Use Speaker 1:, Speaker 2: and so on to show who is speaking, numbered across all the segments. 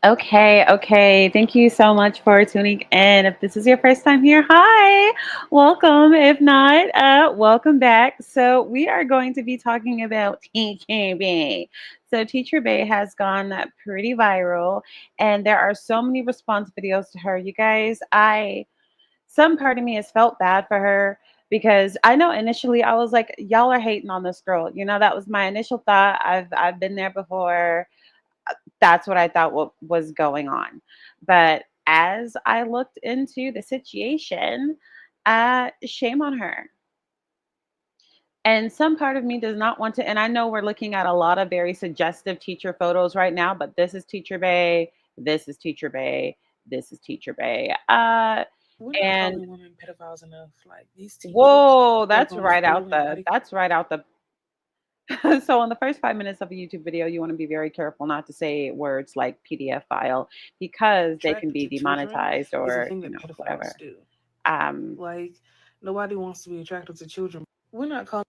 Speaker 1: Okay, okay. Thank you so much for tuning in. If this is your first time here, hi, welcome. If not, welcome back. So, we are going to be talking about Teacher Bay. So, Teacher Bay has gone pretty viral, and there are so many response videos to her. You guys, some part of me has felt bad for her because I know initially I was like, y'all are hating on this girl. That was my initial thought. I've been there before. That's what I thought was going on. But as I looked into the situation, shame on her. And some part of me does not want to. And I know we're looking at a lot of very suggestive teacher photos right now, but this is Teacher Bay. This is Teacher Bay. This is Teacher Bay.
Speaker 2: We're not
Speaker 1: And
Speaker 2: calling women pedophiles enough. Like these teachers
Speaker 1: whoa,
Speaker 2: who are
Speaker 1: that's
Speaker 2: going to
Speaker 1: right
Speaker 2: school
Speaker 1: out
Speaker 2: and
Speaker 1: the.
Speaker 2: body
Speaker 1: That's right out the. So on the first 5 minutes of a YouTube video, you want to be very careful not to say words like PDF file because they can
Speaker 2: attracted
Speaker 1: be
Speaker 2: to children
Speaker 1: demonetized
Speaker 2: is a
Speaker 1: or
Speaker 2: thing that pedophiles
Speaker 1: whatever.
Speaker 2: do.
Speaker 1: Um,
Speaker 2: Like nobody wants to be attracted to children. We're not calling.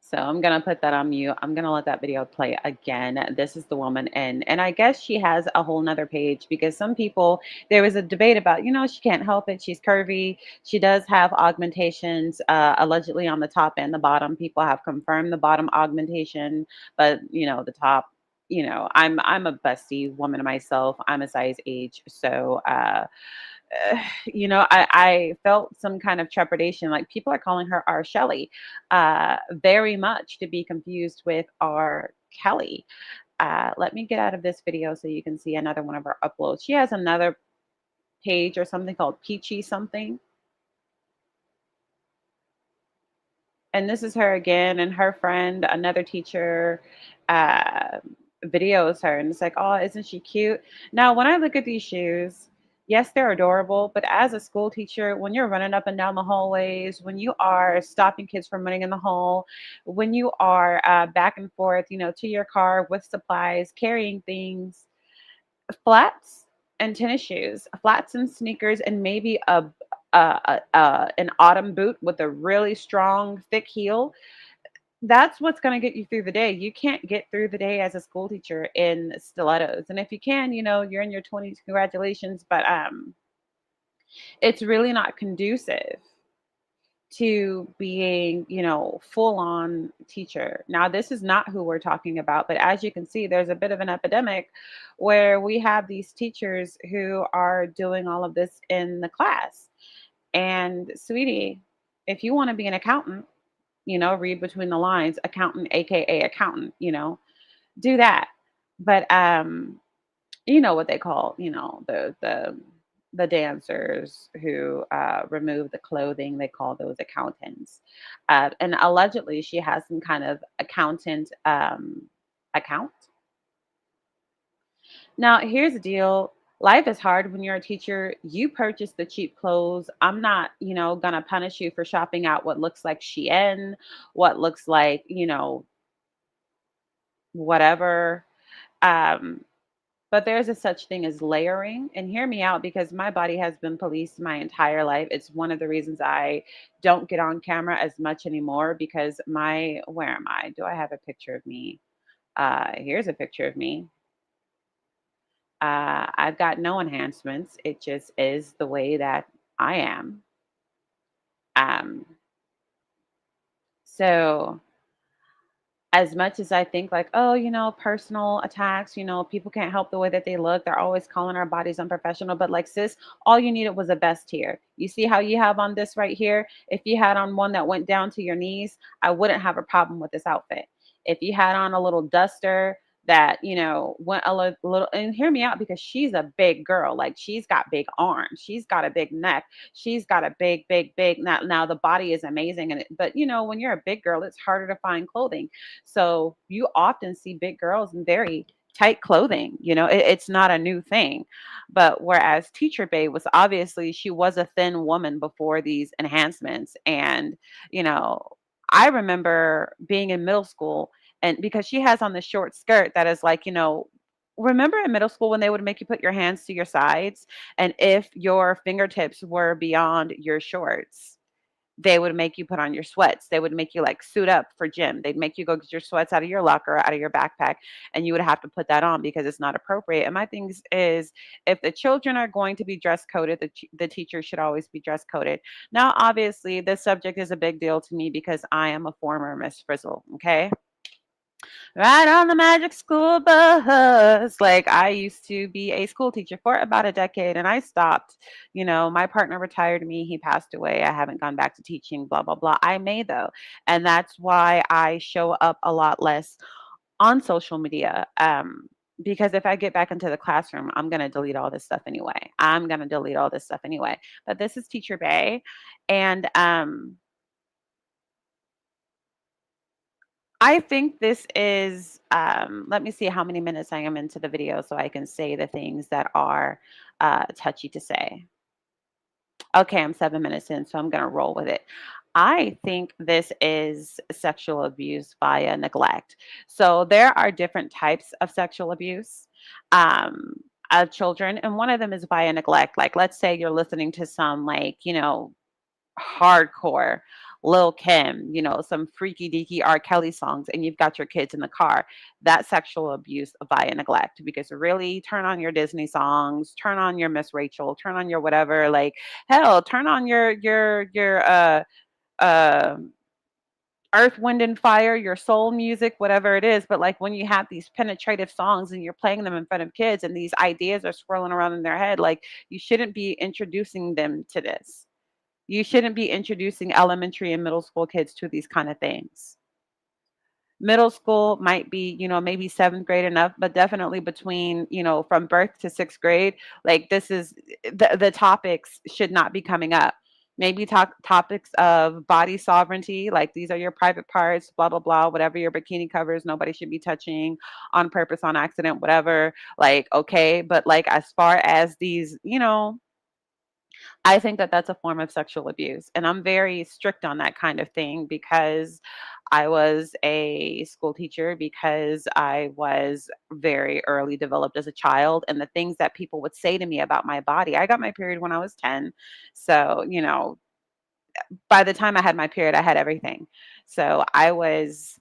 Speaker 1: so I'm gonna put that on mute. I'm gonna let that video play again. This is the woman, and I guess she has a whole nother page because some people there was a debate about she can't help it. She's curvy. She does have augmentations, allegedly on the top and the bottom. People have confirmed the bottom augmentation, but the top. I'm a busty woman myself. I'm a size H, so I felt some kind of trepidation. Like people are calling her R. Shelley, very much to be confused with R. Kelly. Let me get out of this video so you can see another one of her uploads. She has another page or something called Peachy something. And this is her again, and her friend, another teacher, uh, videos her, and it's like, oh, isn't she cute? Now, when I look at these shoes, yes, they're adorable, but as a school teacher, when you're running up and down the hallways, when you are stopping kids from running in the hall, when you are back and forth, to your car with supplies, carrying things, flats and tennis shoes, flats and sneakers, and maybe an autumn boot with a really strong, thick heel. That's what's going to get you through the day. You can't get through the day as a school teacher in stilettos. And if you can, you're in your 20s, congratulations. But it's really not conducive to being, full on teacher. Now, this is not who we're talking about, but as you can see, there's a bit of an epidemic where we have these teachers who are doing all of this in the class. And, sweetie, if you want to be an accountant, read between the lines, accountant, aka accountant, do that. But you know what they call, the dancers who remove the clothing. They call those accountants. And allegedly, she has some kind of accountant account. Now, here's the deal. Life is hard when you're a teacher. You purchase the cheap clothes. I'm not, gonna punish you for shopping out what looks like Shein, what looks like, whatever. Um, But there's a such thing as layering. And hear me out because my body has been policed my entire life. It's one of the reasons I don't get on camera as much anymore because where am I? Do I have a picture of me? Here's a picture of me. I've got no enhancements. It just is the way that I am. Um, so as much as I think like, oh, personal attacks, people can't help the way that they look. They're always calling our bodies unprofessional. But like, sis, all you needed was a vest here. You see how you have on this right here? If you had on one that went down to your knees, I wouldn't have a problem with this outfit. If you had on a little duster that, went little, and hear me out because she's a big girl. Like she's got big arms. She's got a big neck. She's got a big, big, big. Now the body is amazing. But when you're a big girl, it's harder to find clothing. So you often see big girls in very tight clothing. It's not a new thing. But whereas Teacher Bay was obviously, she was a thin woman before these enhancements. And, you know, I remember being in middle school and because she has on the short skirt that is like, remember in middle school when they would make you put your hands to your sides and if your fingertips were beyond your shorts, They would make you put on your sweats. They would make you like suit up for gym. They'd make you go get your sweats out of your locker, out of your backpack, and you would have to put that on because it's not appropriate. And my thing is, if the children are going to be dress coded, the teacher should always be dress coded. Now, obviously, this subject is a big deal to me because I am a former Miss Frizzle. Okay, right on the magic school bus. Like I used to be a school teacher for about a decade and I stopped. My partner retired me, he passed away. I haven't gone back to teaching, blah blah blah. I may though. And that's why I show up a lot less on social media. Because if I get back into the classroom, I'm going to delete all this stuff anyway. But this is Teacher Bay. And I think this is, let me see how many minutes I am into the video so I can say the things that are touchy to say. Okay, I'm 7 minutes in, so I'm going to roll with it. I think this is sexual abuse via neglect. So there are different types of sexual abuse um, of children, and one of them is via neglect. Like, let's say you're listening to some, like, hardcore Lil Kim, some freaky deaky R. Kelly songs, and you've got your kids in the car. That's sexual abuse via neglect because really turn on your Disney songs, turn on your Miss Rachel, turn on your whatever, like hell, turn on your uh earth, wind, and fire, your soul music, whatever it is. But like when you have these penetrative songs and you're playing them in front of kids and these ideas are swirling around in their head, like you shouldn't be introducing them to this. You shouldn't be introducing elementary and middle school kids to these kind of things. Middle school might be, maybe seventh grade enough, but definitely between, from birth to sixth grade, like this is the topics should not be coming up. Maybe talk topics of body sovereignty, like these are your private parts, blah, blah, blah, whatever your bikini covers, nobody should be touching on purpose, on accident, whatever. Like, okay. But like, as far as these, I think that that's a form of sexual abuse. And I'm very strict on that kind of thing because I was a school teacher, because I was very early developed as a child. And the things that people would say to me about my body, I got my period when I was 10. So, by the time I had my period, I had everything. So I was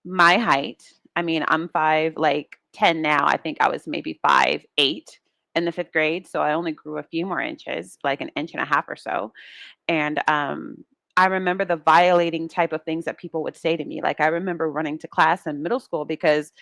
Speaker 1: my height. I mean, I'm 5'10" now. I think I was maybe 5'8" in the fifth grade. So I only grew a few more inches, like an inch and a half or so. And I remember the violating type of things that people would say to me. Like I remember running to class in middle school because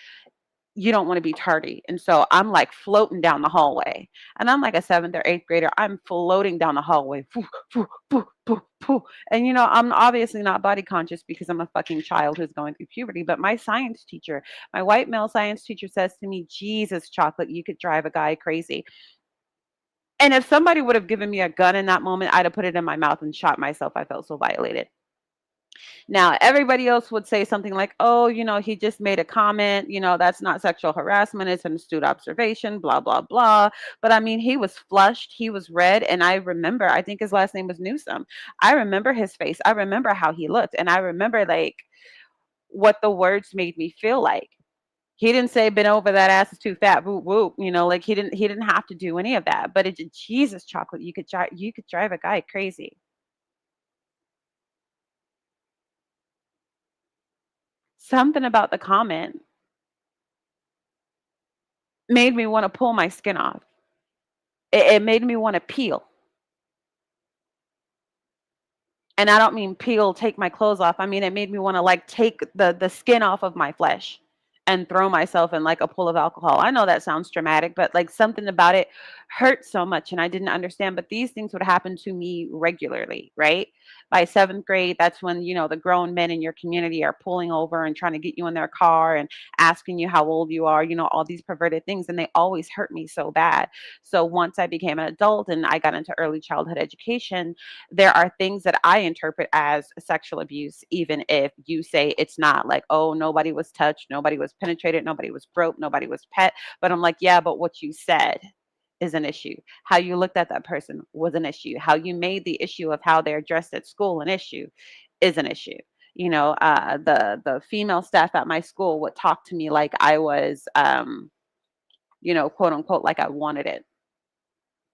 Speaker 1: you don't want to be tardy. And so I'm like floating down the hallway. And I'm like a seventh or eighth grader. I'm floating down the hallway. Poof, poof, poof, poof, poof. And I'm obviously not body conscious because I'm a fucking child who's going through puberty. But my science teacher, my white male science teacher says to me, Jesus, chocolate, you could drive a guy crazy. And if somebody would have given me a gun in that moment, I'd have put it in my mouth and shot myself. I felt so violated. Now, everybody else would say something like, oh, he just made a comment, that's not sexual harassment, it's an astute observation, blah, blah, blah. But I mean, he was flushed, he was red. And I remember, I think his last name was Newsom. I remember his face. I remember how he looked. And I remember like what the words made me feel like. He didn't say been over that ass is too fat, whoop whoop. Like he didn't have to do any of that. But Jesus, chocolate, you could drive a guy crazy. Something about the comment made me want to pull my skin off. It made me want to peel. And I don't mean peel, take my clothes off. I mean, it made me want to like take the skin off of my flesh and throw myself in like a pool of alcohol. I know that sounds dramatic, but like something about it hurt so much and I didn't understand. But these things would happen to me regularly, right? By seventh grade, that's when, the grown men in your community are pulling over and trying to get you in their car and asking you how old you are, all these perverted things. And they always hurt me so bad. So once I became an adult and I got into early childhood education, there are things that I interpret as sexual abuse, even if you say it's not. Like, oh, nobody was touched, nobody was penetrated, nobody was groped, nobody was pet. But I'm like, yeah, but what you said is an issue. How you looked at that person was an issue. How you made the issue of how they're dressed at school an issue is an issue. The female staff at my school would talk to me like I was, quote unquote, like I wanted it.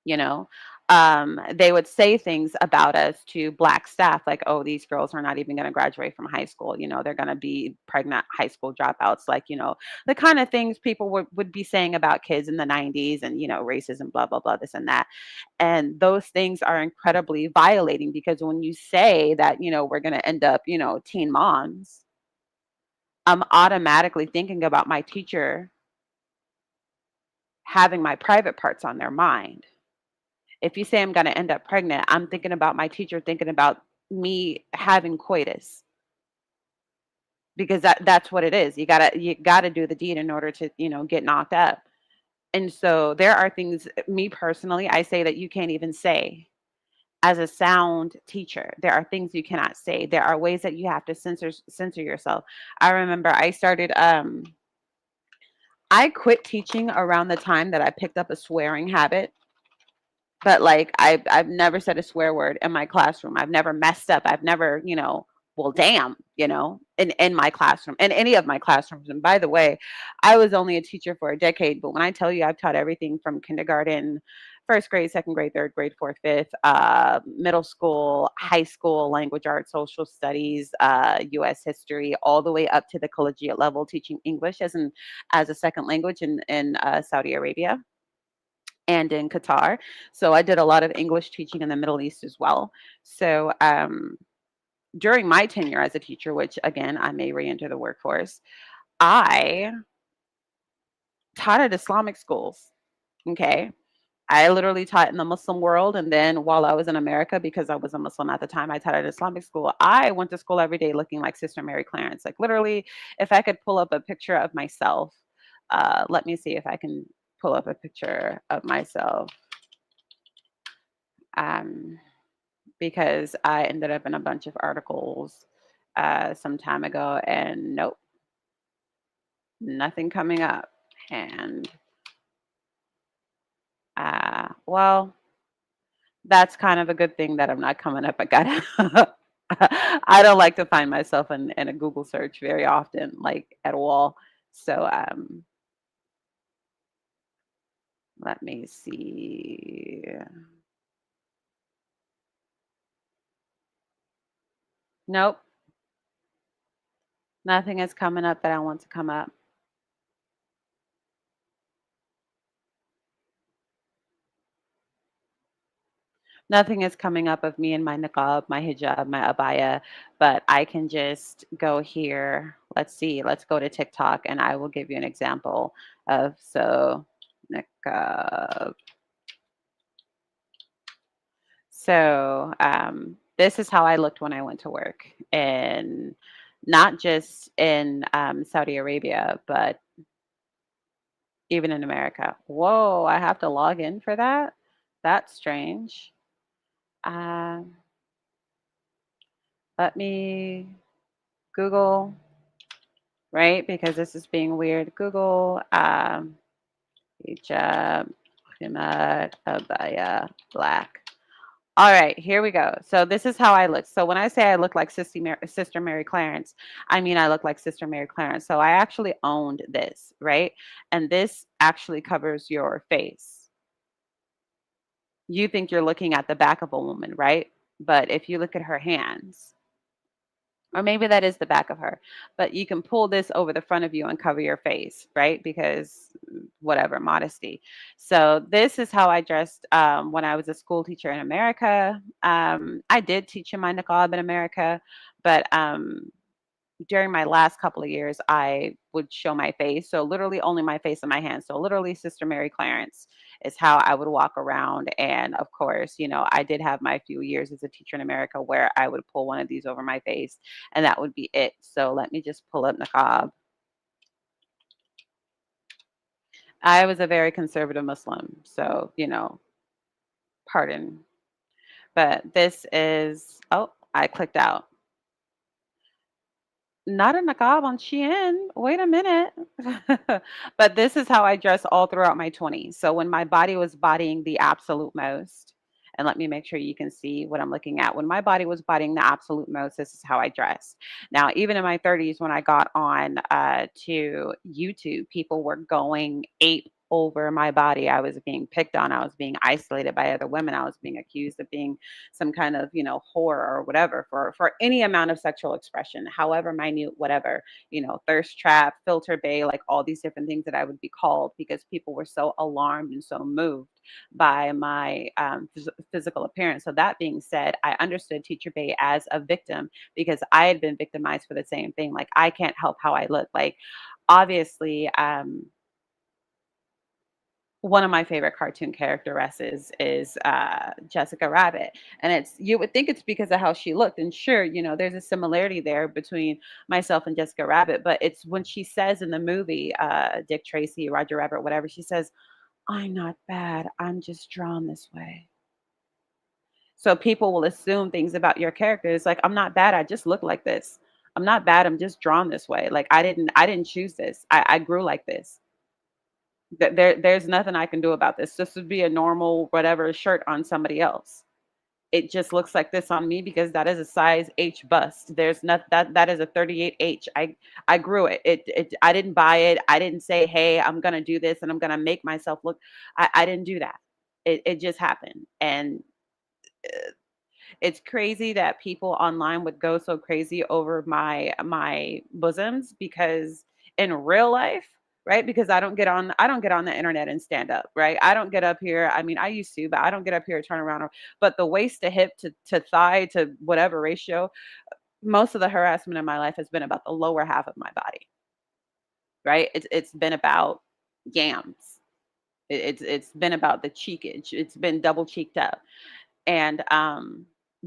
Speaker 1: You know, They would say things about us to black staff like, oh, these girls are not even going to graduate from high school. They're going to be pregnant high school dropouts, like, the kind of things people would be saying about kids in the 90s and, racism, blah, blah, blah, this and that. And those things are incredibly violating because when you say that, we're going to end up, teen moms, I'm automatically thinking about my teacher having my private parts on their mind. If you say I'm going to end up pregnant, I'm thinking about my teacher thinking about me having coitus because that's what it is. You got to do the deed in order to, get knocked up. And so there are things, me personally, I say that you can't even say as a sound teacher. There are things you cannot say. There are ways that you have to censor yourself. I remember I quit teaching around the time that I picked up a swearing habit. But like I've never said a swear word in my classroom. I've never messed up. I've never, well, damn, in my classroom, in any of my classrooms. And by the way, I was only a teacher for a decade, but when I tell you I've taught everything from kindergarten, first grade, second grade, third grade, fourth, fifth, middle school, high school, language arts, social studies, U.S. history, all the way up to the collegiate level, teaching English as a second language in Saudi Arabia and in Qatar. So I did a lot of English teaching in the Middle East as well. So during my tenure as a teacher, which again, I may re-enter the workforce, I taught at Islamic schools. Okay. I literally taught in the Muslim world. And then while I was in America, because I was a Muslim at the time, I taught at Islamic school. I went to school every day looking like Sister Mary Clarence. Like literally, if I could pull up a picture of myself, let me see if I can pull up a picture of myself. Um, because I ended up in a bunch of articles some time ago, and nope, nothing coming up. And well, that's kind of a good thing that I'm not coming up. I got. I don't like to find myself in a Google search very often, like at all. So let me see. Nope, nothing is coming up that I want to come up. Nothing is coming up of me and my niqab, my hijab, my abaya, but I can just go here. Let's see. Let's go to TikTok and I will give you an example of niqab. So this is how I looked when I went to work, and not just in Saudi Arabia, but even in America. Whoa, I have to log in for that? That's strange. Um, let me Google, right? Because this is being weird. Google hijab, khimar, abaya, black. All right, here we go. So this is how I look. So when I say I look like Sister Mary Clarence, I mean I look like Sister Mary Clarence. So I actually owned this, right? And this actually covers your face. You think you're looking at the back of a woman, right? But if you look at her hands, or maybe that is the back of her, but you can pull this over the front of you and cover your face, right? Because whatever, modesty. So this is how I dressed when I was a school teacher in America. I did teach in my niqab in America, but during my last couple of years, I would show my face. So literally only my face and my hands. So literally Sister Mary Clarence is how I would walk around. And of course, I did have my few years as a teacher in America where I would pull one of these over my face and that would be it. So let me just pull up niqab. I was a very conservative Muslim. So, pardon. But this is, oh, I clicked out. Not a niqab on Shein. Wait a minute. But this is how I dress all throughout my 20s. So when my body was bodying the absolute most, and let me make sure you can see what I'm looking at. When my body was bodying the absolute most, this is how I dress. Now, even in my 30s, when I got on to YouTube, people were going ape over my body. I was being picked on. I was being isolated by other women. I was being accused of being some kind of, whore or whatever for any amount of sexual expression, however minute, whatever, thirst trap, filter bay, like all these different things that I would be called because people were so alarmed and so moved by my physical appearance. So that being said, I understood Teacher Bay as a victim because I had been victimized for the same thing. Like I can't help how I look. Like obviously, one of my favorite cartoon characteresses is Jessica Rabbit, and it's you would think it's because of how she looked, and sure, there's a similarity there between myself and Jessica Rabbit, but it's when she says in the movie, Dick Tracy, Roger Rabbit, whatever, she says, "I'm not bad. I'm just drawn this way." So people will assume things about your character. It's like, I'm not bad. I just look like this. I'm not bad. I'm just drawn this way. Like I didn't choose this. I grew like this. There's nothing I can do about this. This would be a normal whatever shirt on somebody else. It just looks like this on me because that is a size H bust. There's not that is a 38H. I grew it. I didn't buy it. I didn't say, hey, I'm gonna do this and I'm gonna make myself look. I didn't do that. It just happened. And it's crazy that people online would go so crazy over my bosoms because in real life, right? Because I don't get on the internet and stand up, right? I don't get up here. I mean, I used to, but I don't get up here and turn around. But the waist to hip to thigh to whatever ratio, most of the harassment in my life has been about the lower half of my body, right? It's been about yams. It's been about the cheekage. It's been double cheeked up. And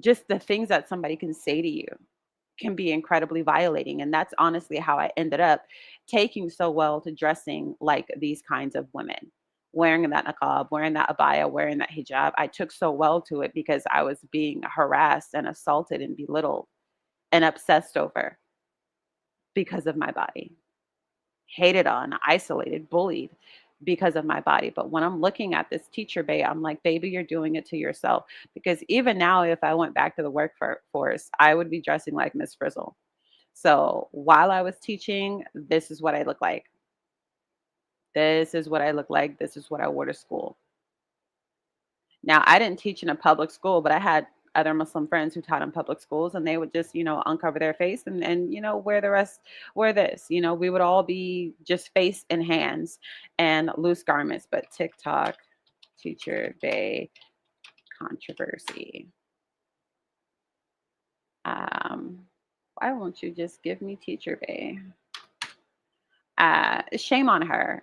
Speaker 1: just the things that somebody can say to you can be incredibly violating. And that's honestly how I ended up taking so well to dressing like these kinds of women, wearing that niqab, wearing that abaya, wearing that hijab. I took so well to it because I was being harassed and assaulted and belittled and obsessed over because of my body, hated on, isolated, bullied because of my body. But when I'm looking at this Teacher Bay, I'm like, baby, you're doing it to yourself. Because even now, if I went back to the workforce, I would be dressing like Miss Frizzle. So while I was teaching, this is what I look like. This is what I look like. This is what I wore to school. Now, I didn't teach in a public school, but I had other Muslim friends who taught in public schools, and they would just, uncover their face and wear the rest, wear this. We would all be just face and hands and loose garments. But TikTok, Teacher Day controversy. Um, why won't you just give me Teacher Bay? Shame on her.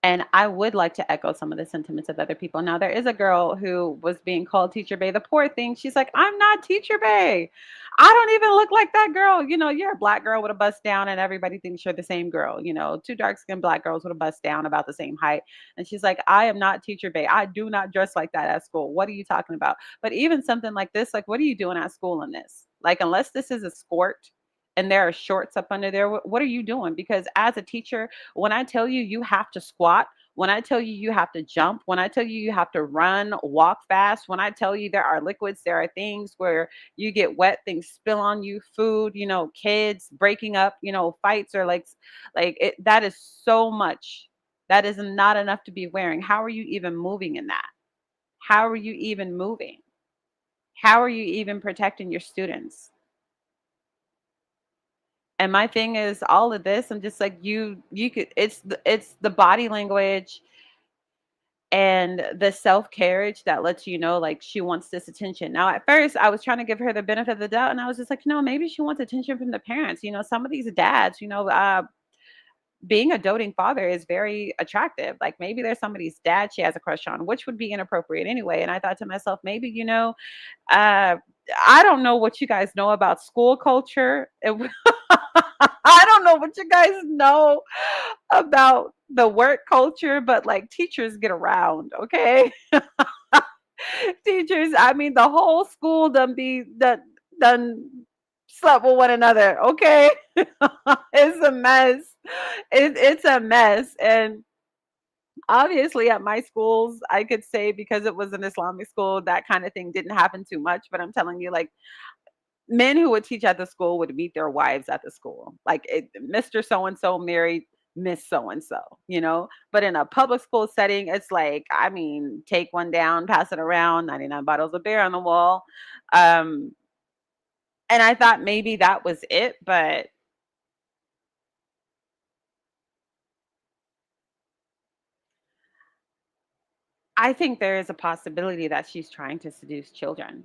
Speaker 1: And I would like to echo some of the sentiments of other people. Now, there is a girl who was being called Teacher Bay. The poor thing, she's like, I'm not Teacher Bay. I don't even look like that girl. You're a black girl with a bust down, and everybody thinks you're the same girl. Two dark skinned black girls with a bust down about the same height. And she's like, I am not Teacher Bay. I do not dress like that at school. What are you talking about? But even something like this, like, what are you doing at school in this? Like, unless this is a sport and there are shorts up under there, what are you doing? Because as a teacher, when I tell you you have to squat, when I tell you you have to jump, when I tell you you have to run, walk fast, when I tell you there are liquids, there are things where you get wet, things spill on you, food, kids breaking up, fights or like it, that is so much. That is not enough to be wearing. How are you even moving in that? How are you even moving? How are you even protecting your students? And my thing is all of this, I'm just like you could it's the body language and the self-carriage that lets you know like she wants this attention. Now at first I was trying to give her the benefit of the doubt and I was just like, maybe she wants attention from the parents. Some of these dads, being a doting father is very attractive. Like maybe there's somebody's dad she has a crush on, which would be inappropriate anyway. And I thought to myself, maybe, uh I don't know what you guys know about school culture. I don't know what you guys know about the work culture, but like teachers get around, okay? Teachers, I mean, the whole school done slept with one another, okay? It's a mess. It's a mess. And obviously at my schools, I could say because it was an Islamic school, that kind of thing didn't happen too much. But I'm telling you, like men who would teach at the school would meet their wives at the school. Like Mr. So and so married Miss so and so, you know? But in a public school setting, it's like, I mean, take one down, pass it around, 99 bottles of beer on the wall. Um, and I thought maybe that was it, but I think there is a possibility that she's trying to seduce children.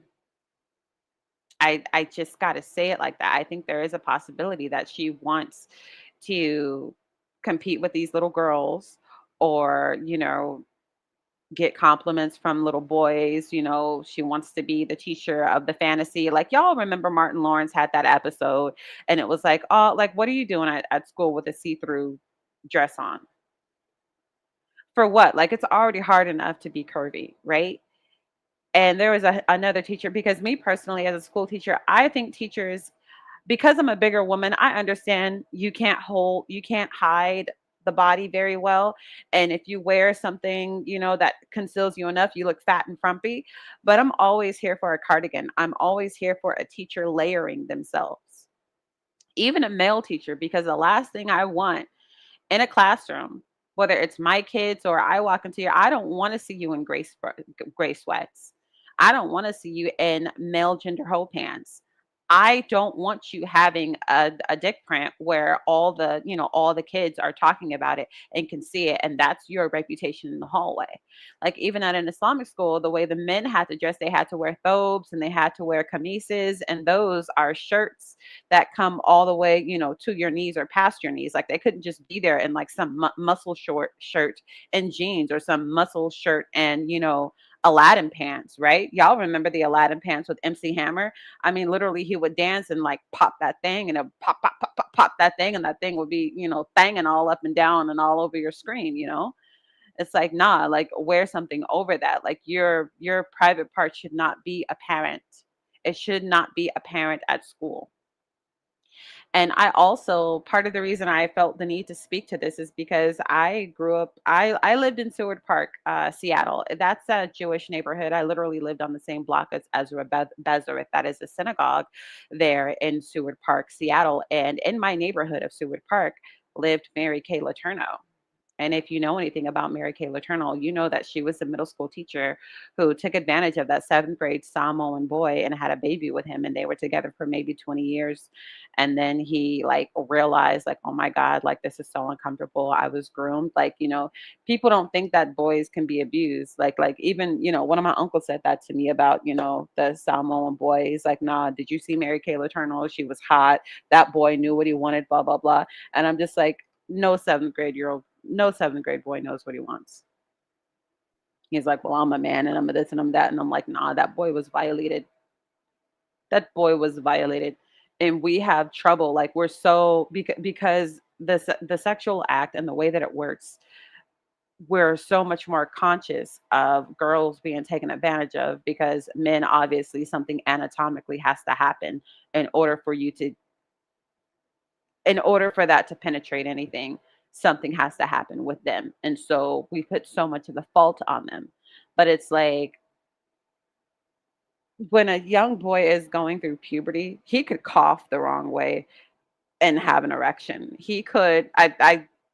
Speaker 1: I just got to say it like that. I think there is a possibility that she wants to compete with these little girls, or, get compliments from little boys. She wants to be the teacher of the fantasy. Like, y'all remember Martin Lawrence had that episode, and it was like, oh, like, what are you doing at school with a see-through dress on? For what? Like, it's already hard enough to be curvy, right? And there was another teacher, because me personally, as a school teacher, I think teachers, because I'm a bigger woman, I understand you can't hide the body very well. And if you wear something, that conceals you enough, you look fat and frumpy. But I'm always here for a cardigan. I'm always here for a teacher layering themselves, even a male teacher, because the last thing I want in a classroom, whether it's my kids or I walk into I don't want to see you in gray sweats. I don't want to see you in male gender hoe pants. I don't want you having a dick print where all the kids are talking about it and can see it, and that's your reputation in the hallway. Like, even at an Islamic school, the way the men had to dress, they had to wear thobes and they had to wear kamises, and those are shirts that come all the way, to your knees or past your knees. Like, they couldn't just be there in like some muscle short shirt and jeans, or some muscle shirt and, Aladdin pants, right? Y'all remember the Aladdin pants with MC Hammer? I mean, literally, he would dance and like pop that thing, and it pop, pop, pop, pop, pop that thing, and that thing would be, banging all up and down and all over your screen. It's like, nah, like, wear something over that. Like, your private part should not be apparent. It should not be apparent at school. And I also, part of the reason I felt the need to speak to this is because I lived in Seward Park, Seattle. That's a Jewish neighborhood. I literally lived on the same block as Ezra Bezereth. That is a synagogue there in Seward Park, Seattle. And in my neighborhood of Seward Park lived Mary Kay Letourneau. And if you know anything about Mary Kay Letourneau, you know that she was a middle school teacher who took advantage of that seventh grade Samoan boy and had a baby with him. And they were together for maybe 20 years. And then he like realized, like, oh my God, like, this is so uncomfortable. I was groomed. Like, people don't think that boys can be abused. Like even, one of my uncles said that to me about, the Samoan boy. He's like, nah, did you see Mary Kay Letourneau? She was hot. That boy knew what he wanted, blah, blah, blah. And I'm just like, no seventh grade boy knows what he wants. He's like, well, I'm a man and I'm a this and I'm that. And I'm like, nah, that boy was violated. That boy was violated. And we have trouble. Like, we're so, because the sexual act and the way that it works, we're so much more conscious of girls being taken advantage of, because men, obviously, something anatomically has to happen in order for you to in order for that to penetrate anything, something has to happen with them. And so we put so much of the fault on them. But it's like, when a young boy is going through puberty, he could cough the wrong way and have an erection. He could,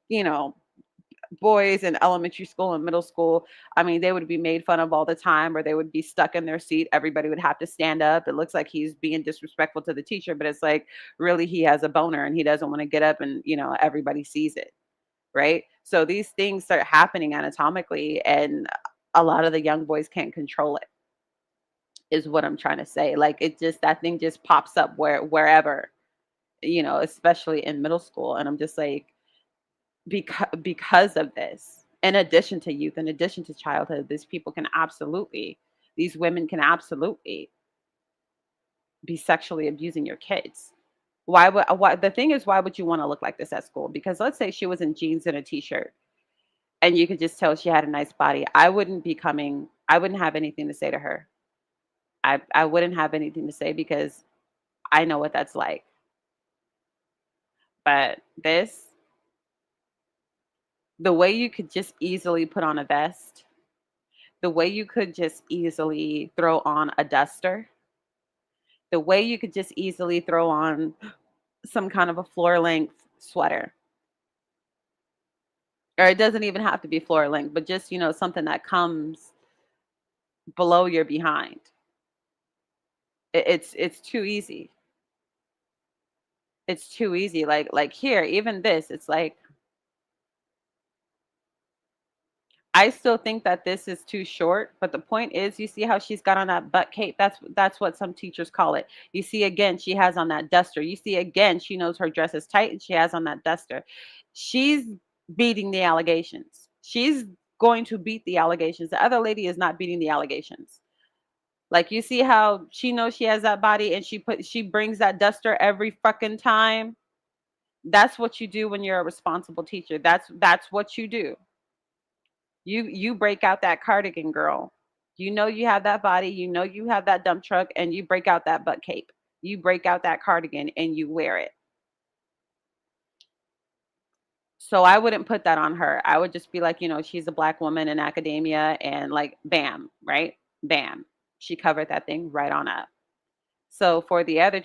Speaker 1: you know, boys in elementary school and middle school, I mean, they would be made fun of all the time, or they would be stuck in their seat. Everybody would have to stand up. It looks like he's being disrespectful to the teacher, but it's like, really, he has a boner and he doesn't want to get up, and, everybody sees it. Right. So these things start happening anatomically, and a lot of the young boys can't control it, is what I'm trying to say. Like, that thing just pops up wherever, especially in middle school. And I'm just like, because of this, in addition to youth, in addition to childhood, these women can absolutely be sexually abusing your kids. Why the thing is, why would you want to look like this at school? Because let's say she was in jeans and a t-shirt, and you could just tell she had a nice body. I wouldn't have anything to say to her. I wouldn't have anything to say, because I know what that's like. But the way you could just easily put on a vest, the way you could just easily throw on a duster, the way you could just easily throw on some kind of a floor length sweater, or it doesn't even have to be floor length, but just, something that comes below your behind. It's too easy. It's too easy. Like here, even this, it's like I still think that this is too short, but the point is, you see how she's got on that butt cape? That's what some teachers call it. You see again, she has on that duster. You see again, she knows her dress is tight and she has on that duster. She's beating the allegations. She's going to beat the allegations. The other lady is not beating the allegations. Like you see how she knows she has that body and she brings that duster every fucking time. That's what you do when you're a responsible teacher. That's what you do. You break out that cardigan, girl. You know you have that body, you know you have that dump truck, and you break out that butt cape. You break out that cardigan and you wear it. So I wouldn't put that on her. I would just be like, she's a black woman in academia and like bam, right? Bam. She covered that thing right on up. So for the other